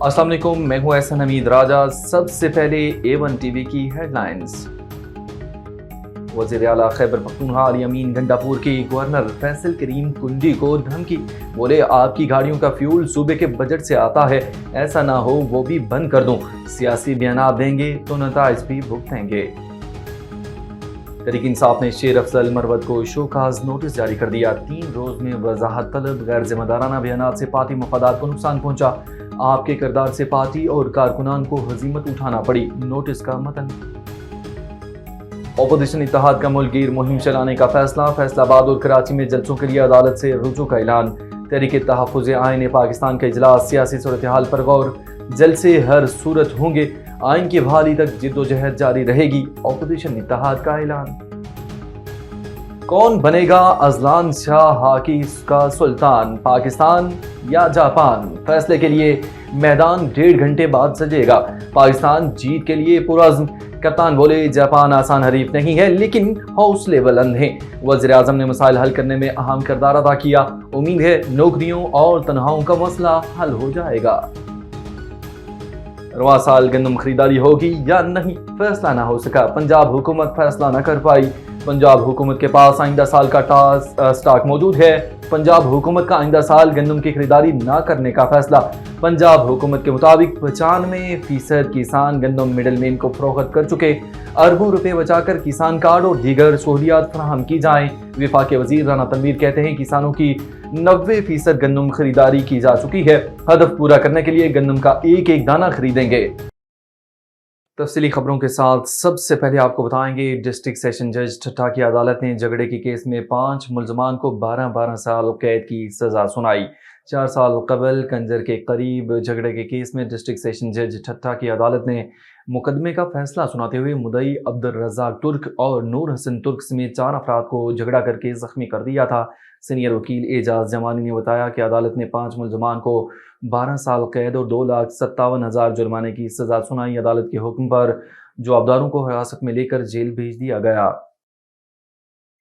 अस्सलाम वालेकुम, मैं हूं एहसन हमीद राजा। सबसे पहले A1 टीवी की हेडलाइंस। वज़ीर आला खैबर पख्तूनख्वा अली अमीन गंडापुर के गवर्नर फैसल करीम कुंडी को धमकी, बोले आपकी गाड़ियों का फ्यूल सूबे के बजट से आता है, ऐसा ना हो वो भी बंद कर दूं। सियासी बयान देंगे तो नताइज भी भुगतेंगे। तहरीक इंसाफ ने शेर अफजल मरवत को शोकाज नोटिस जारी कर दिया। 3 रोज में वजाहत तलब गैर जिम्मेदाराना बयान से पार्टी मफादात को नुकसान पहुंचा। आपके किरदार से पार्टी और कारकुनान को हजीमत उठाना पड़ी। नोटिस का मतन। अपोजिशन इत्तेहाद का मुल्कगीर मुहिम चलाने का फैसला। फैसलाबाद और कराची में जलसों के लिए अदालत से रुजू का ऐलान। तहरीक तहफ़्फ़ुज़ आईन पाकिस्तान का इजलास। सियासी सूरत हाल पर गौर। जलसे हर सूरत होंगे। आइन की बहाली तक जिद्दोजहद जारी रहेगी। अपोजिशन इत्तेहाद का ऐलान। कौन बनेगा अजलान शाह हॉकी का सुल्तान, पाकिस्तान या जापान? फैसले के लिए मैदान 1.5 घंटे बाद सजेगा। पाकिस्तान जीत के लिए पुरअज़्म। कप्तान बोले जापान आसान हरीफ नहीं है लेकिन हौसले बुलंद हैं। वज़ीर आज़म ने मसाइल हल करने में अहम किरदार अदा किया। उम्मीद है नौकरियों और तनख्वाहों का मसला हल हो जाएगा। रवां साल गंदम खरीदारी होगी या नहीं, फैसला ना हो सका। पंजाब हुकूमत फैसला न कर पाई। पंजाब हुकूमत के पास आइंदा साल का स्टॉक मौजूद है। पंजाब हुकूमत का आइंदा साल गंदम की खरीदारी ना करने का फैसला। पंजाब हुकूमत के मुताबिक 95% किसान गंदम मिडल मैन को फरोख्त कर चुके। अरबों रुपए बचाकर किसान कार्ड और दीगर सहूलियात फराहम की जाएं। वफाकी वजीर राना तनवीर कहते हैं किसानों की 90% गंदम खरीदारी की जा चुकी है। हदफ पूरा करने के लिए गंदम का एक एक दाना खरीदेंगे। तफसीली खबरों के साथ सबसे पहले आपको बताएंगे डिस्ट्रिक्ट सेशन जज ठट्टा की अदालत ने झगड़े के केस में 5 मुलजमान को 12-12 साल कैद की सजा सुनाई। 4 साल कबल कंजर के करीब झगड़े के केस में डिस्ट्रिक्ट सेशन जज ठट्टा की अदालत ने मुकदमे का फैसला सुनाते हुए मुदई अब्दुल रज़ाक तुर्क और नूर हसन तुर्क समेत 4 अफराद को झगड़ा करके जख्मी कर दिया था। सीनियर वकील एजाज जमानी ने बताया कि अदालत ने 5 मुलजमान को 12 साल कैद और 2,57,000 जुर्माने की सजा सुनाई। अदालत के हुक्म पर जवाबदारों को हिरासत में लेकर जेल भेज दिया गया।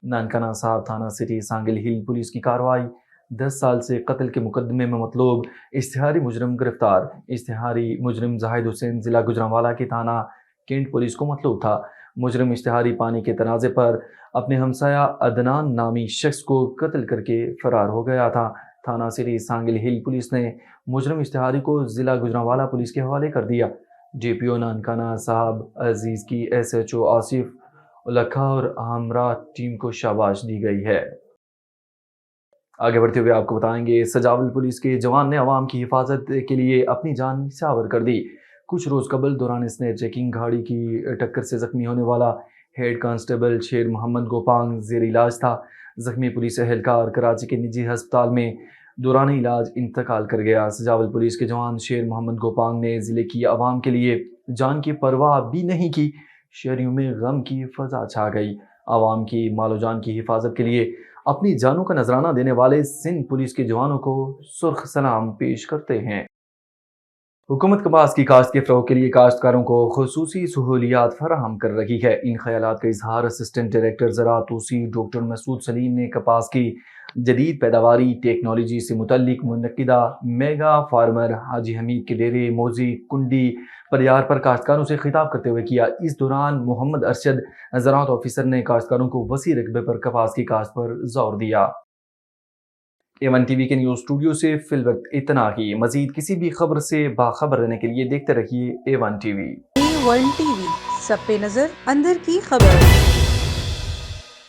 नानकाना साहब थाना सिटी सांगिल हिल पुलिस की कार्रवाई। 10 साल से कत्ल के मुकदमे में मतलूब इश्तिहारी मुजरिम गिरफ्तार। इश्तिहारी मुजरिम जाहिद हुसैन जिला गुजरांवाला के थाना कैंट पुलिस को मतलूब था। मुजरिम इश्तिहारी पानी के तनाज़े पर अपने हमसाया अदनान नामी शख्स को कत्ल करके फरार हो गया था। थाना सिटी सांगिल हिल पुलिस ने मुजरिम इश्तिहारी को जिला गुजरांवाला पुलिस के हवाले कर दिया। JPO नानकाना साहब अजीज की SHO आसिफ उलखा और हमरा टीम को शाबाश दी गई है। आगे बढ़ते हुए आपको बताएंगे सजावल पुलिस के जवान ने अवाम की हिफाजत के लिए अपनी जान न्यौछावर कर दी। कुछ रोज कबल दौरान स्नैच चेकिंग गाड़ी की टक्कर से जख्मी होने वाला हेड कांस्टेबल शेर मोहम्मद गोपांग जेर इलाज था। जख्मी पुलिस एहलकार कराची के निजी अस्पताल में दौरान इलाज इंतकाल कर गया। सजावल पुलिस के जवान शेर मोहम्मद गोपांग ने जिले की आवाम के लिए जान की परवाह भी नहीं की। शहरियों में गम की फजा छा गई। आवाम की मालो जान की हिफाजत के लिए अपनी जानों का नजराना देने वाले सिंध पुलिस के जवानों को सुर्ख सलाम पेश करते हैं। हुकूमत कपास की काश्त के फ़रोग़ के लिए काश्तकारों को खुसूसी सहूलियात फराहम कर रही है। इन ख्यालात का इजहार असिस्टेंट डायरेक्टर ज़राअत तोसी डॉक्टर मसूद सलीम ने कपास की जदीद पैदावारी टेक्नोलॉजी से मुतल्लिक मुनक्किदा मेगा फार्मर हाजी हमीद के डेरे मोजी कुंडी परियार पर काश्तकारों से खिताब करते हुए किया। इस दौरान मोहम्मद अरशद ज़राअत ऑफिसर ने काश्तकारों को वसी रकबे पर कपास की काश्त पर जोर दिया। A1 टीवी के न्यूज़ स्टूडियो से फिल वक्त इतना ही। मजीद किसी भी खबर से बाखबर रहने के लिए देखते रहिए A1 टीवी। A1 टीवी, सब पे नजर, अंदर की खबर।